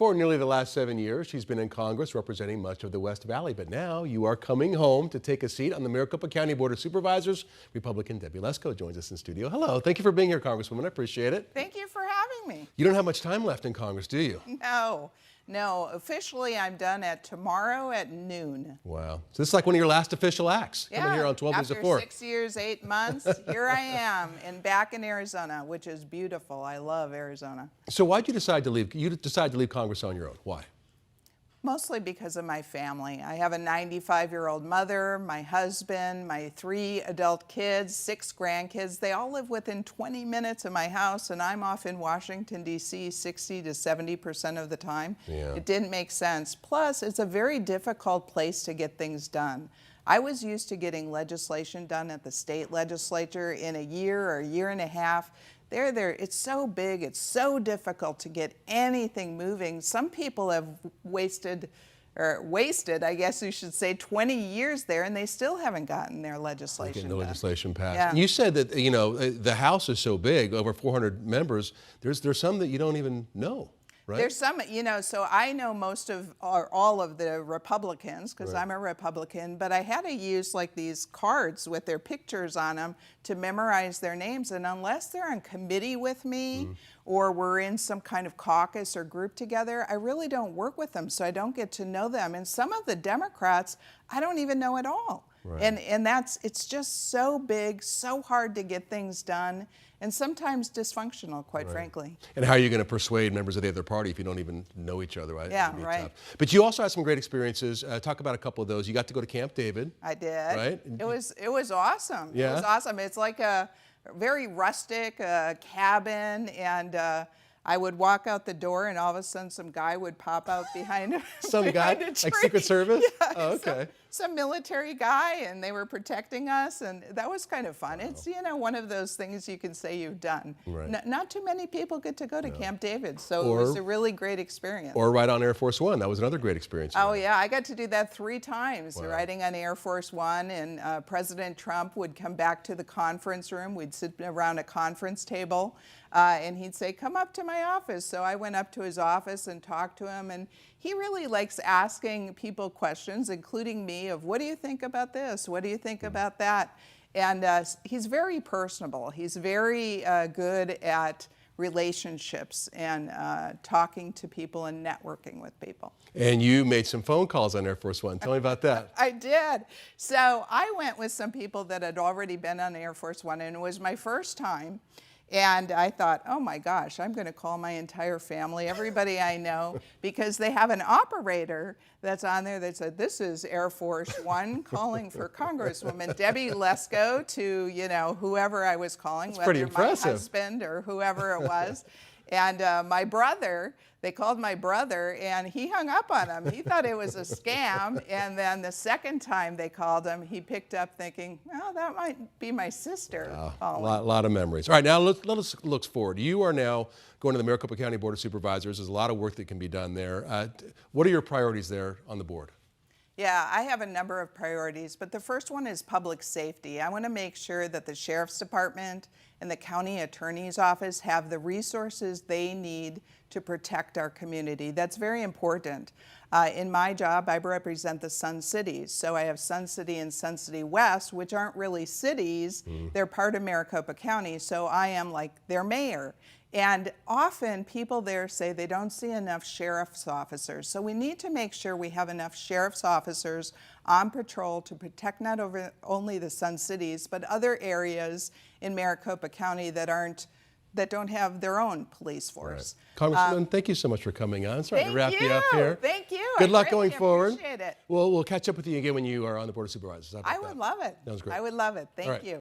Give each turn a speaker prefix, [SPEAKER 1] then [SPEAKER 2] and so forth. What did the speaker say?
[SPEAKER 1] For nearly the last 7 years, she's been in Congress representing much of the West Valley, but now you are coming home to take a seat on the Maricopa County Board of Supervisors. Republican Debbie Lesko joins us in studio. Hello, thank you for being here, Congresswoman. I appreciate it.
[SPEAKER 2] Thank you for having me.
[SPEAKER 1] You don't have much time left in Congress, do you?
[SPEAKER 2] No. Officially, I'm done tomorrow at noon.
[SPEAKER 1] Wow. So this is like one of your last official acts, coming here on 12 Days of
[SPEAKER 2] After
[SPEAKER 1] 4.
[SPEAKER 2] 6 years, 8 months, here I am, and back in Arizona, which is beautiful. I love Arizona.
[SPEAKER 1] So why'd you decide to leave? You decided to leave Congress on your own. Why?
[SPEAKER 2] Mostly because of my family. I have a 95-year-old mother, my husband, my 3 adult kids, 6 grandkids. They all live within 20 minutes of my house, and I'm off in Washington, D.C. 60 to 70% of the time.
[SPEAKER 1] Yeah.
[SPEAKER 2] It didn't make sense. Plus, it's a very difficult place to get things done. I was used to getting legislation done at the state legislature in a year or a year and a half. It's so big, it's so difficult to get anything moving. Some people have wasted, I guess you should say, 20 years there, and they still haven't gotten their legislation
[SPEAKER 1] Getting the legislation passed.
[SPEAKER 2] Yeah.
[SPEAKER 1] You said that, you know, the House is so big, over 400 members, there's some that you don't even know. Right?
[SPEAKER 2] There's some, you know, so I know most of, or all of the Republicans, because I'm a Republican, but I had to use like these cards with their pictures on them to memorize their names, and unless they're on committee with me or we're in some kind of caucus or group together, I really don't work with them, so I don't get to know them. And some of the Democrats, I don't even know at all. Right. And it's just so big, so hard to get things done, and sometimes dysfunctional, quite frankly.
[SPEAKER 1] And how are you going to persuade members of the other party if you don't even know each other, right?
[SPEAKER 2] Yeah, right.
[SPEAKER 1] Tough. But you also had some great experiences. Talk about a couple of those. You got to go to Camp David.
[SPEAKER 2] I did.
[SPEAKER 1] Right?
[SPEAKER 2] It was awesome.
[SPEAKER 1] Yeah.
[SPEAKER 2] It was awesome. It's like a very rustic cabin, and I would walk out the door, and all of a sudden, some guy would pop out behind
[SPEAKER 1] Some guy, like Secret Service?
[SPEAKER 2] Yeah,
[SPEAKER 1] oh, okay.
[SPEAKER 2] Some military guy, and they were protecting us, and that was kind of fun. Wow. It's, you know, one of those things you can say you've done. Right. Not too many people get to go to Camp David, so it was a really great experience.
[SPEAKER 1] Or ride on Air Force One. That was another great experience.
[SPEAKER 2] Oh, yeah. I got to do that 3 times, riding on Air Force One, and President Trump would come back to the conference room. We'd sit around a conference table, and he'd say, "Come up to my office." So I went up to his office and talked to him, and he really likes asking people questions, including me, of what do you think about this? What do you think about that? And he's very personable. He's very good at relationships and talking to people and networking with people. And
[SPEAKER 1] you made some phone calls on Air Force One. Tell me about that.
[SPEAKER 2] I did. So I went with some people that had already been on Air Force One, and it was my first time. And I thought, oh my gosh, I'm going to call my entire family, everybody I know, because they have an operator that's on there that said, "This is Air Force One calling for Congresswoman Debbie Lesko," to, you know, whoever I was calling, whether my husband or whoever it was. And my brother, they called my brother, and he hung up on him. He thought it was a scam. And then the second time they called him, he picked up thinking, "Oh, that might be my sister."
[SPEAKER 1] A lot of memories. All right, now let us look forward. You are now going to the Maricopa County Board of Supervisors. There's a lot of work that can be done there. What are your priorities there on the board?
[SPEAKER 2] Yeah, I have a number of priorities, but the first one is public safety. I want to make sure that the Sheriff's Department and the County Attorney's Office have the resources they need to protect our community. That's very important. In my job, I represent the Sun Cities. So I have Sun City and Sun City West, which aren't really cities. They're part of Maricopa County, so I am like their mayor. And often people there say they don't see enough sheriff's officers. So we need to make sure we have enough sheriff's officers on patrol to protect not only the Sun Cities, but other areas in Maricopa County that don't have their own police force.
[SPEAKER 1] Right. Congresswoman, thank you so much for coming on. Sorry to wrap you up here.
[SPEAKER 2] Thank you.
[SPEAKER 1] Good luck going forward.
[SPEAKER 2] Appreciate it.
[SPEAKER 1] We'll catch up with you again when you are on the Board of Supervisors.
[SPEAKER 2] I would love it.
[SPEAKER 1] Sounds great.
[SPEAKER 2] I would love it. Thank you.